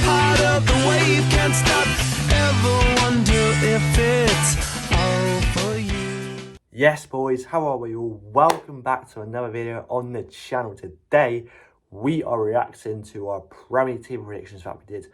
part of the wave, can't stop, ever wonder if it's all for you. Yes boys, how are we all? Welcome back to another video on the channel. Today we are reacting to our Premier League table predictions that we did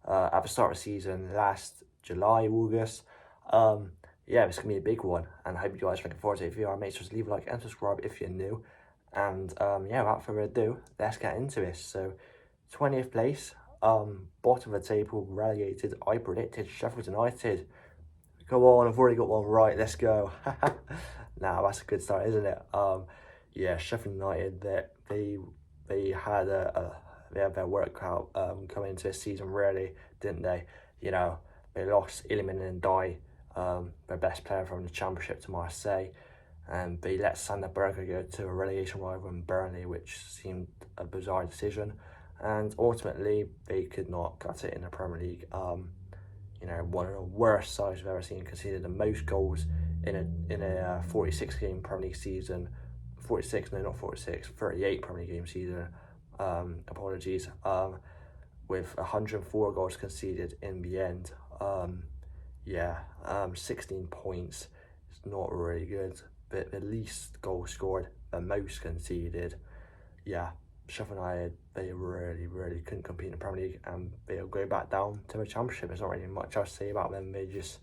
at the start of the season last July, August. Yeah, it's gonna be a big one, and I hope you guys are looking forward to it. If you are, make sure to leave a like and subscribe if you're new. And yeah, without further ado, let's get into this. So 20th place, bottom of the table, relegated. I predicted Sheffield United. Come on, I've already got one right. Let's go. Nah, that's a good start, isn't it? Yeah, Sheffield United. They had their workout coming into this season, really, didn't they? You know, they lost Iliman Ndiaye, their best player from the Championship, to Marseille, and they let Sander Berge go to a relegation rival in Burnley, which seemed a bizarre decision. And ultimately, they could not cut it in the Premier League. You know, one of the worst sides I've ever seen, conceded the most goals in a 46 game Premier League season. 46, no, not 46, 38 Premier League game season. Apologies. With 104 goals conceded in the end. Yeah, 16 points. It's not really good, but the least goals scored, the most conceded. Yeah, Sheffield United, they really couldn't compete in the Premier League, and they'll go back down to the Championship. There's not really much else to say about them. They just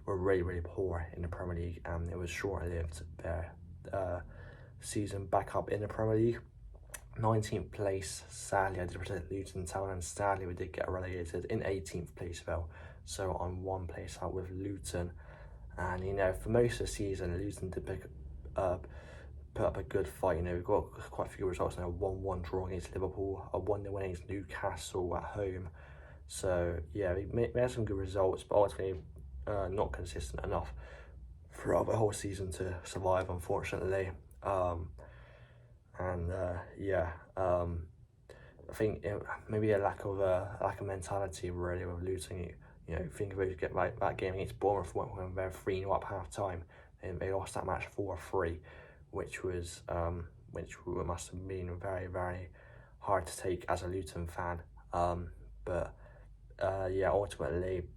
were really poor in the Premier League, and it was short-lived, their season back up in the Premier League. 19th place, sadly I did predict Luton Town, and sadly we did get relegated in 18th place though, so I'm one place out with Luton. And you know, for most of the season, Luton did put up a good fight. You know, we've got quite a few results now. 1-1 draw against Liverpool, a 1-0 win against Newcastle at home. So yeah, we had some good results, but ultimately not consistent enough throughout the whole season to survive, unfortunately. Yeah, I think maybe a lack of mentality really with Luton. You know, think about get like that game against Bournemouth when they're 3-0 up half time, and they lost that match 4-3. Which must have been very hard to take as a Luton fan. Yeah, ultimately,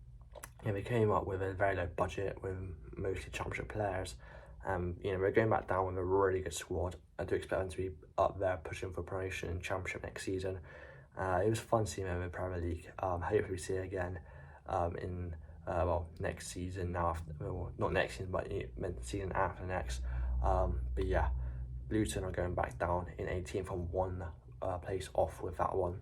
yeah, we came up with a very low budget with mostly Championship players. You know, we're going back down with a really good squad. I do expect them to be up there pushing for promotion in Championship next season. It was fun seeing them in the Premier League. Hopefully we see it again in next season. Now, well, not next season, but the season after next. But yeah, Luton are going back down in 18th, on one place off with that one.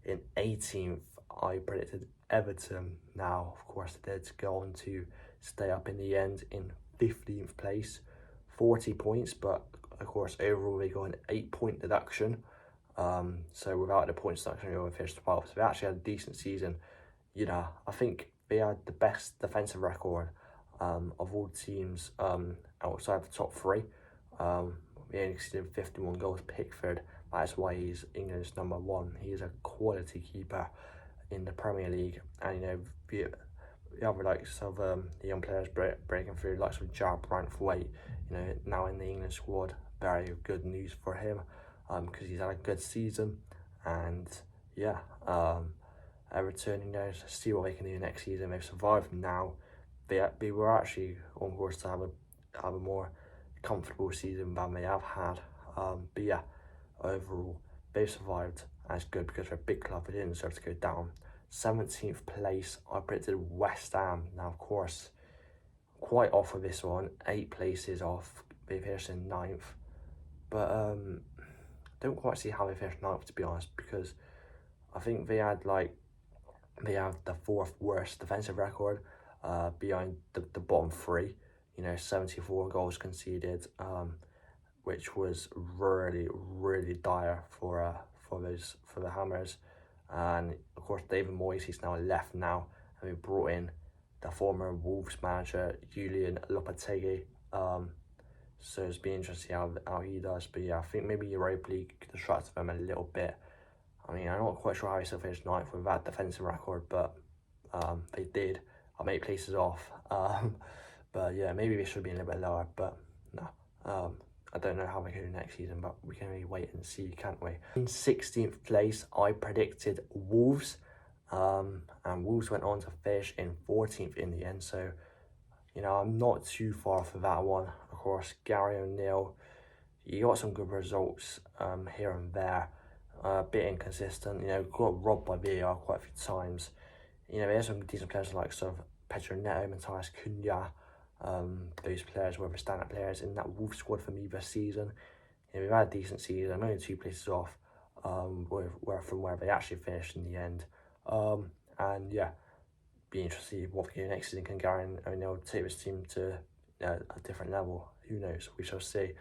In 18th, I predicted Everton. Now, of course, they did go on to stay up in the end in 15th place, 40 points, but of course, overall they got an 8-point deduction. So without the points deduction, they would finished 12th. So they actually had a decent season. You know, I think they had the best defensive record of all teams outside the top three. He only conceded 51 goals. Pickford, that's why he's England's #1. He is a quality keeper in the Premier League. And you know, the other likes of the young players breaking through, likes of Jarrad Branthwaite, you know, now in the England squad. Very good news for him, because he's had a good season. And yeah, Everton, you know, see what they can do next season. They've survived now. They were actually on course to have a more comfortable season than they have had. But yeah, overall, they've survived, and it's good because they're a big club. They didn't deserve to go down. 17th place, I predicted West Ham. Now, of course, quite off with this one. 8 places off. They finished in 9th. But don't quite see how they finished 9th, to be honest, because I think they have the 4th worst defensive record behind the bottom 3. You know, 74 goals conceded, which was really dire for the Hammers. And of course, David Moyes, he's now left now, and we brought in the former Wolves manager Julian Lopetegui. So it's been interesting how he does. But yeah, I think maybe Europa League distracted them a little bit. I mean, I'm not quite sure how he still finished 9th with that defensive record, but they did. I'm 8 places off. But yeah, maybe they should be a little bit lower, but no. I don't know how they can do next season, but we can only wait and see, can't we? In 16th place, I predicted Wolves. And Wolves went on to finish in 14th in the end. So, I'm not too far for that one. Of course, Gary O'Neill, he got some good results here and there. A bit inconsistent, got robbed by VAR quite a few times. There's some decent players like sort of Pedro Neto, Matthias Cunha. Those players were the standout players in that Wolves squad for me this season. We've had a decent season. I'm only 2 places off from where they actually finished in the end. And yeah, be interested to see what the next season can Gary O'Neill take this team to a different level. Who knows? We shall see.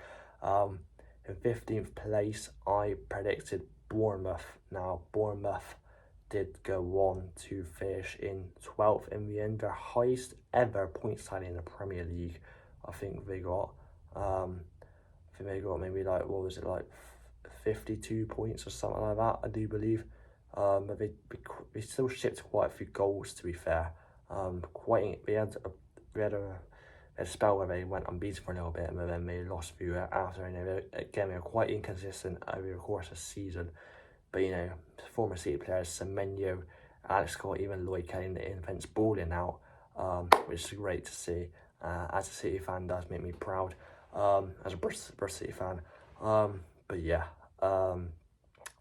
In 15th place, I predicted Bournemouth. Now, Bournemouth did go on to finish in 12th in the end, their highest ever points tally in the Premier League. I think they got maybe like, 52 points or something like that, I do believe. But they still shipped quite a few goals, to be fair. They had a spell where they went unbeaten for a little bit, and then they lost a few after. They were quite inconsistent over the course of the season. But former City players Semenyo, Alex Scott, even Lloyd Kelly in the defence balling out, which is great to see. As a City fan, does make me proud. As a British City fan. But yeah,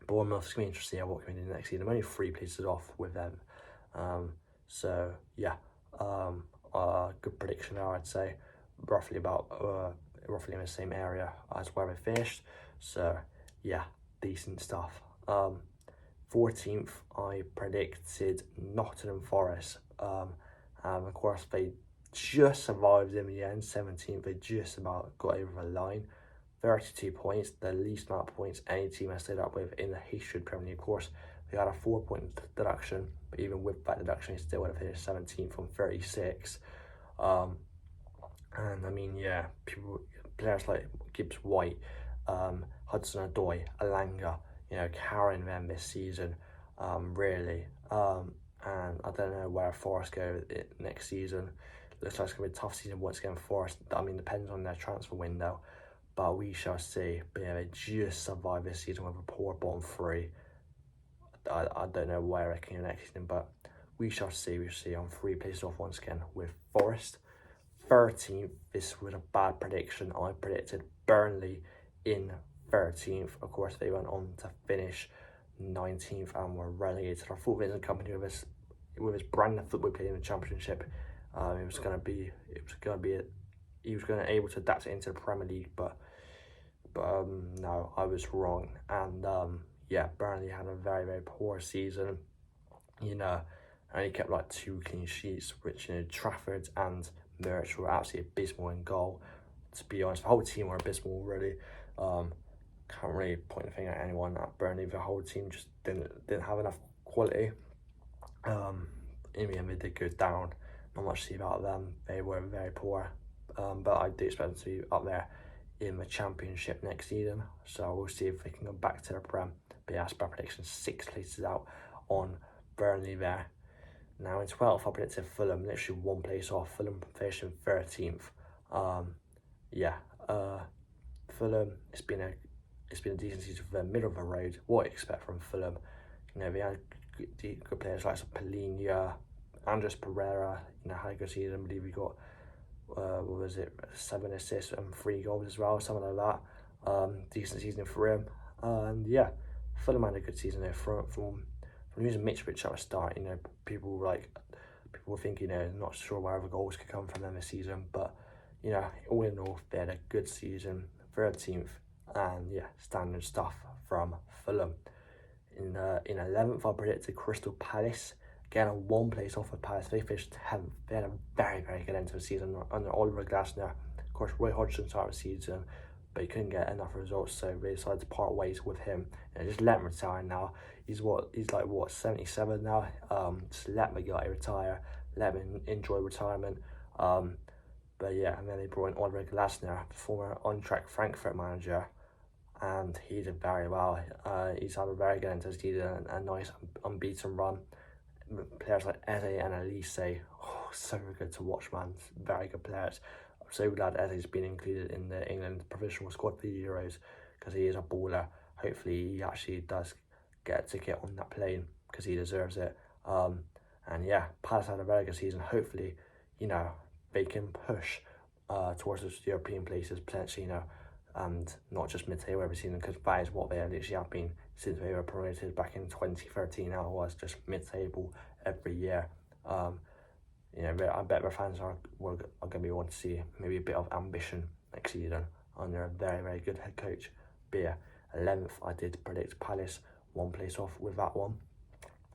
Bournemouth's going to be interesting what can we do next season. I'm only 3 places off with them. So yeah, good prediction there, I'd say. Roughly in the same area as where we finished. So yeah, decent stuff. 14th, I predicted Nottingham Forest. Of course, they just survived in the end. 17th, they just about got over the line. 32 points, the least amount of points any team has stayed up with in the history of the Premier League. Of course, they had a 4-point deduction, but even with that deduction, they still would have finished 17th from 36. And I mean, yeah, players like Gibbs White, Hudson Odoi, Alanga, carrying them this season, really. And I don't know where Forest go next season. Looks like it's going to be a tough season once again for Forest. I mean, depends on their transfer window, but we shall see. But yeah, they just survived this season with a poor bottom 3. I don't know where it can go next season, but we shall see. We shall see. I'm 3 places off once again with Forest. 13th, this was a bad prediction. I predicted Burnley in 13th. Of course, they went on to finish 19th and were relegated. I thought Vincent Kompany with his brand of football playing in the Championship, he was going to able to adapt it into the Premier League, but no, I was wrong. And yeah, Burnley had a very, very poor season. Only kept like 2 clean sheets, which Trafford and Murch were absolutely abysmal in goal. To be honest, the whole team were abysmal, really. Can't really point a finger at anyone at Burnley. The whole team just didn't have enough quality. In the end, they did go down. Not much to see about them. They were very poor. But I do expect them to be up there in the Championship next season. So we'll see if they can go back to the Prem. But yeah, that's my prediction. 6 places out on Burnley there. Now in 12th, I predicted Fulham, literally 1 place off. Fulham finishing 13th. Fulham, it's been a decent season for them, middle of the road. What I expect from Fulham. They had good players like Polina, Andres Pereira. Had a good season. I believe we got 7 assists and 3 goals as well, something like that. Decent season for him. And yeah, Fulham had a good season there from using Mitrovic at the start. People were thinking, not sure where other goals could come from them this season, but all in all, they had a good season. 13th, and yeah, standard stuff from Fulham. In 11th, I predicted Crystal Palace. Again, a 1 place off of Palace. They finished 10th. They had a very, very good end to the season under Oliver Glasner. Of course, Roy Hodgson started the season, but he couldn't get enough results, so they decided to part ways with him and just let him retire now. He's 77 now. Just let the guy retire, let him enjoy retirement. But yeah, and then they brought in Oliver Glasner, former on-track Frankfurt manager, and he did very well. He's had a very good end to the season, a nice unbeaten run. Players like Eze and Elise, so good to watch, man. Very good players. I'm so glad Eze's been included in the England provisional squad for the Euros, because he is a baller. Hopefully he actually does get a ticket on that plane, because he deserves it. And yeah, Palace had a very good season. Hopefully, you know, they can push towards those European places potentially, you know, and not just mid-table every season, because that is what they literally have been since they were promoted back in 2013. Now it was just mid-table every year. You know, I bet their fans are going to be wanting to see maybe a bit of ambition next season under a very, very good head coach. Beer 11th, I did predict Palace, one place off with that one.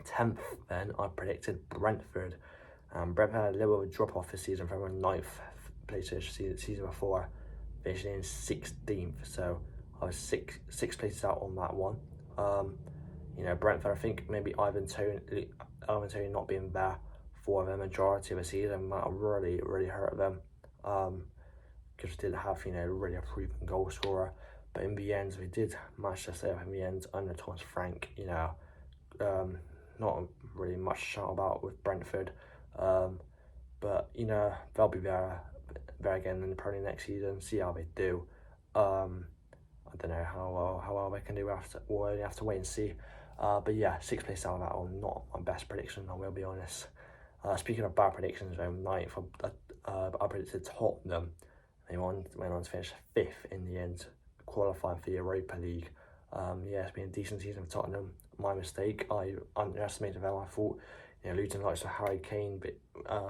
10th, then I predicted Brentford. Brentford had a little bit of a drop off this season from a 9th place season before, finishing in 16th. So I was six places out on that one. You know, Brentford, I think maybe Ivan Toney not being there for the majority of the season might have really hurt them. Because they did have, you know, really a proven goal scorer. But in the end, we did manage to stay up in the end under Thomas Frank. You know, not really much to shout about with Brentford. But, you know, they'll be there again in the Premier League next season, see how they do. I don't know how well they can do after, we'll only have to wait and see. But yeah, 6th place out of that one, not my best prediction, I will be honest. Speaking of bad predictions, 9th, I predicted Tottenham. They went on to finish 5th in the end, qualifying for the Europa League. Yeah, it's been a decent season for Tottenham. My mistake, I underestimated them. I thought, you know, losing likes of Harry Kane, but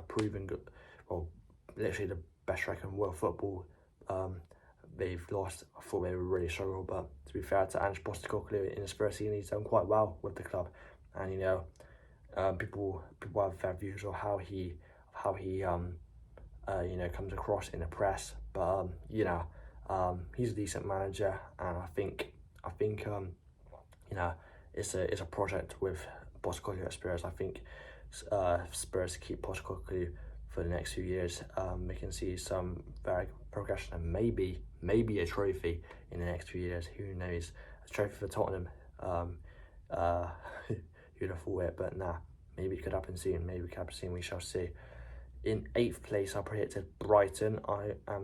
proven good, well, literally the best striker in world football. They've lost. I thought they were really struggle, but to be fair to Ange Postecoglou, in his first season, he's done quite well with the club. And you know, people have their views of how he you know, comes across in the press. But you know, he's a decent manager, and I think you know, it's a project with Postecoglou at Spurs. I think Spurs keep Postecoglou for the next few years. We can see some very good progression, and maybe a trophy in the next few years. Who knows? A trophy for Tottenham. Who'd have thought it? But nah, maybe it could happen soon. Maybe it could happen soon. We shall see. In 8th place, I predicted Brighton.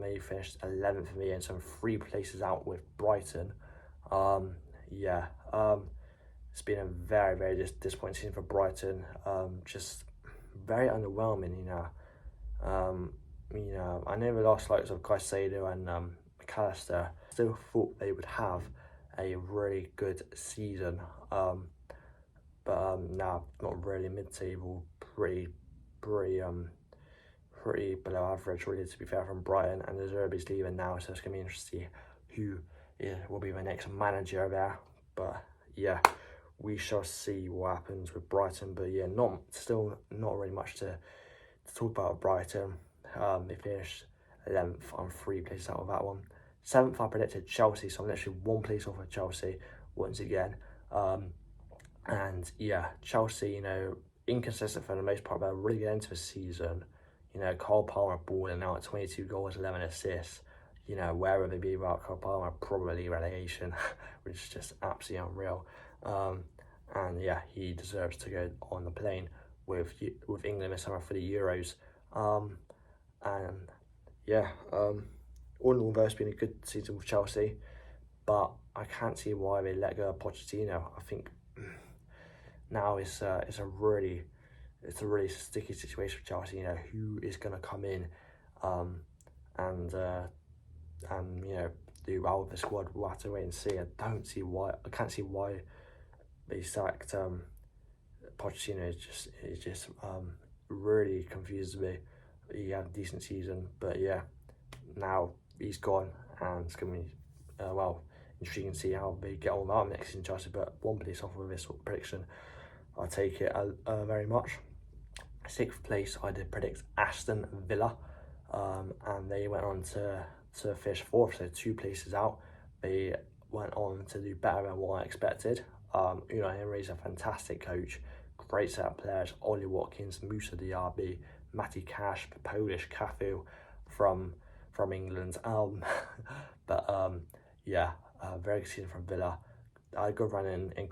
They finished 11th in the end, so I'm 3 places out with Brighton. Yeah, it's been a very, very disappointing season for Brighton. Just very underwhelming, you know. You know, I know the lost likes of Caicedo and McAllister. Still thought they would have a really good season. But nah, not really mid-table. Pretty below average, really, to be fair, from Brighton. And De Zerbi's leaving now, so it's gonna be interesting to see who will be the next manager there. But yeah, we shall see what happens with Brighton. But yeah, still not really much to talk about Brighton. They finished 11th. I'm 3 places out of that one. 7th, I predicted Chelsea, so I'm literally 1 place off of Chelsea once again. And yeah, Chelsea, you know, inconsistent for the most part, but really get into the season. You know, Cole Palmer balling now at 22 goals, 11 assists. You know, where would they be without Cole Palmer? Probably relegation, which is just absolutely unreal. And yeah, he deserves to go on the plane with England this summer for the Euros. And yeah, all in all, though, it's been a good season with Chelsea, but I can't see why they let go of Pochettino. I think now it's a really sticky situation for Chelsea. You know, who is going to come in and you know, do well with the squad? We'll have to wait and see. I can't see why they sacked Pochettino. It just really confuses me. He had a decent season, but yeah, now he's gone, and it's going to be well, intriguing to see how they get on that next season, Chelsea. But 1 place off of this sort of prediction, I take it very much. 6th place, I did predict Aston Villa, and they went on to finish 4th, so 2 places out. They went on to do better than what I expected. Unai Emery's a fantastic coach, great set of players. Ollie Watkins, Moussa Diaby, Matty Cash, the Polish Cafu from England. Yeah, very good season from Villa. I had a good run in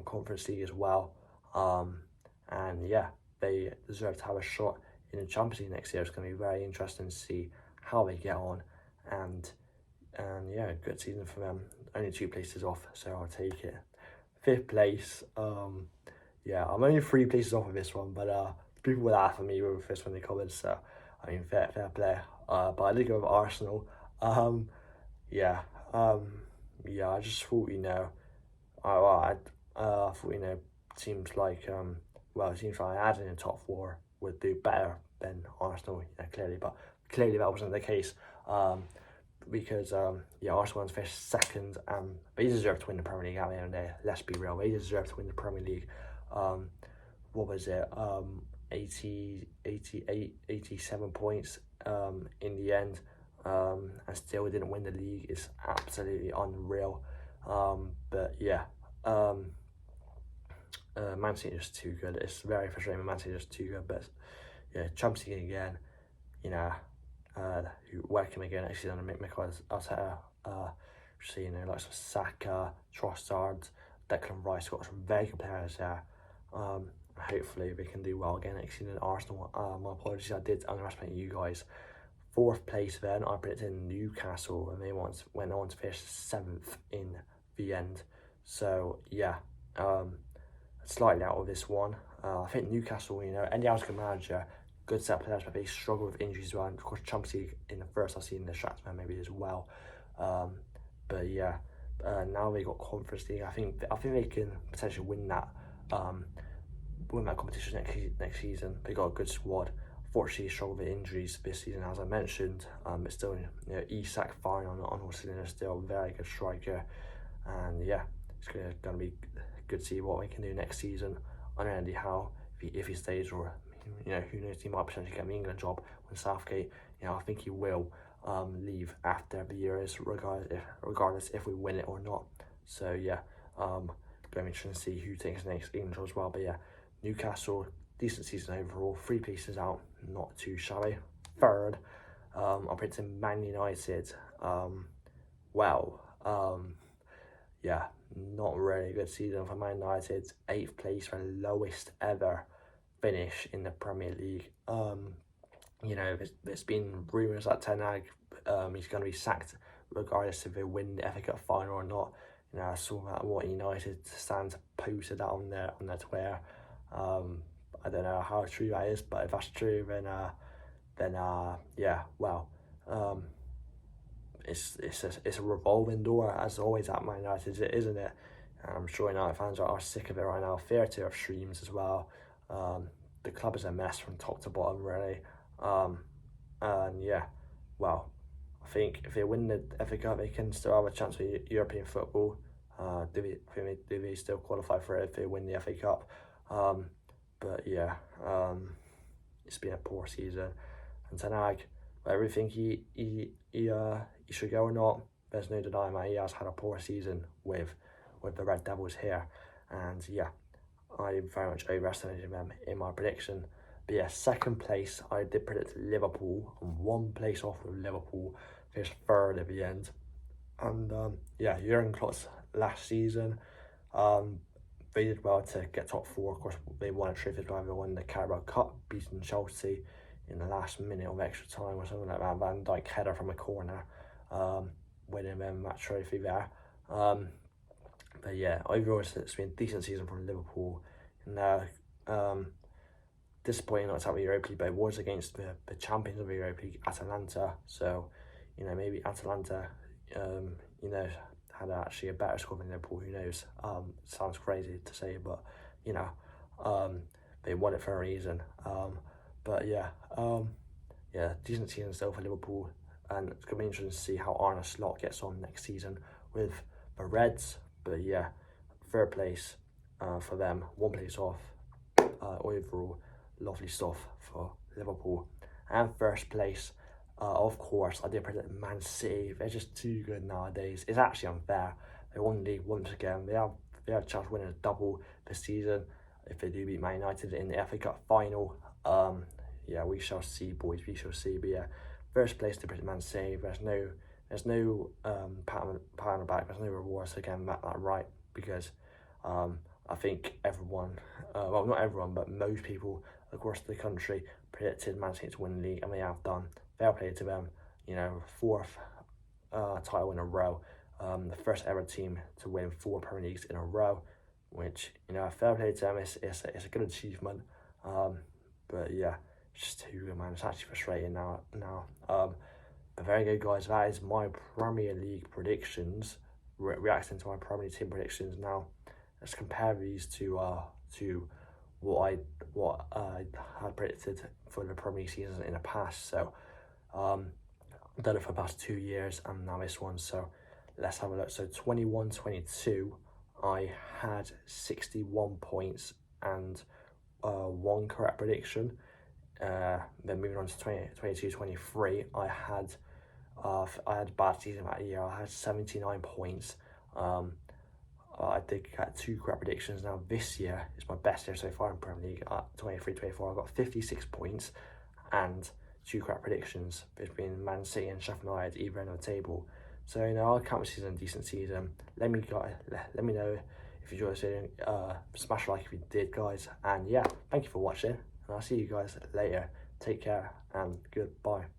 Conference League as well. And yeah, they deserve to have a shot in the Champions League next year. It's going to be very interesting to see how they get on. And yeah, good season for them. Only 2 places off, so I'll take it. 5th place, yeah, I'm only 3 places off of this one, but people will laugh at me with this one in the comments. So I mean, fair play. But I did go with Arsenal. Um, yeah, um, yeah. I just thought I thought teams like teams like I had in the top four would do better than Arsenal. Clearly, but clearly that wasn't the case. Because Arsenal was finished second, but they deserve to win the Premier League at the end of the day. Let's be real, they deserve to win the Premier League. What was it? 87 points in the end, and still didn't win the league. It's absolutely unreal. But yeah, Man City is just too good. It's very frustrating. Man City is just too good. But yeah, Champions League again. You know, welcome again next season. Mikel Arteta. Like some Saka, Trossard, Declan Rice. Got some very good players there. Hopefully we can do well again next season. Arsenal. My apologies, I did underestimate you guys. 4th place then, I predicted Newcastle, and they went on to finish 7th in the end. So yeah, slightly out of this one. I think Newcastle, Eddie Howe's good manager, good set of players, but they struggle with injuries as well. And of course, Champions League in the first, I've seen the Shakhtar maybe as well. But yeah, now they got Conference League. I think they can potentially win that competition next season. They got a good squad. Fortunately, struggled with injuries this season, as I mentioned. But still, Isak firing on all cylinders, still a very good striker. And yeah, it's going to be good to see what we can do next season under Eddie Howe if he stays, or who knows, he might potentially get the England job when Southgate. I think he will leave after the year is, regardless if we win it or not. So yeah, going to be interesting to see who takes the next England job as well. But yeah, Newcastle, decent season overall. 3 pieces out, not too shabby. 3rd, I'm predicting Man United. Yeah, not really good season for Man United. 8th place for lowest ever finish in the Premier League. There's been rumours that Ten Hag, he's going to be sacked regardless if they win the FA Cup final or not. I saw that what United stands posted that on their Twitter. I don't know how true that is, but if that's true, then yeah, well, it's a revolving door as always at Man United, isn't it? I'm sure United fans are sick of it right now. Fair to have streams as well. The club is a mess from top to bottom, really. And yeah, well, I think if they win the FA Cup, they can still have a chance with European football. Do they still qualify for it if they win the FA Cup? But yeah, it's been a poor season. And Ten Hag, whether we think he should go or not, there's no denying that he has had a poor season with the Red Devils here. And yeah, I very much overestimated them in my prediction. But yeah, 2nd place, I did predict Liverpool. I'm 1 place off with Liverpool. Finished 3rd at the end. And Jurgen Klopp's last season, they did well to get top 4. Of course, they won a trophy as well. They won the Carabao Cup, beating Chelsea in the last minute of extra time or something like that. Van Dijk header from a corner, winning them that trophy there. But yeah, overall it's been a decent season from Liverpool. And disappointing not to have the Europa League, but it was against the champions of the Europa League, Atalanta. So, maybe Atalanta, had actually a better squad than Liverpool. Who knows? Sounds crazy to say, but they won it for a reason. But yeah, decent season still for Liverpool, and it's gonna be interesting to see how Arne Slot gets on next season with the Reds. But yeah, 3rd place for them, 1 place off. Overall, lovely stuff for Liverpool. And 1st place, of course, I did predict Man City. They're just too good nowadays. It's actually unfair. They won the league once again. They have a chance of winning a double this season if they do beat Man United in the FA Cup final. Yeah, we shall see, boys. We shall see. But yeah, 1st place to predict Man City. There's no pat on the back. There's no rewards to getting that right, because I think everyone, well, not everyone, but most people across the country predicted Man City to win the league, and they have done. Fair play to them. 4th title in a row. The first ever team to win 4 Premier Leagues in a row. which, you know, fair play to them. It's a good achievement. But yeah, it's just too good, man. It's actually frustrating now. But very good, guys. That is my Premier League predictions. Reacting to my Premier League team predictions now. Let's compare these to what I had predicted for the Premier League season in the past. So, done it for the past 2 years and now this one. So, let's have a look. So, 21-22, I had 61 points and one correct prediction. Then moving on to 22-23, I had a bad season that year. I had 79 points. I did get 2 correct predictions. Now this year is my best year so far in Premier League. 23-24, I got 56 points and 2 correct predictions between Man City and Sheffield United either end of the table. So, you know, I'll count this season a decent season. Let me know if you enjoyed this video. Smash a like if you did, guys. And yeah, thank you for watching. And I'll see you guys later. Take care and goodbye.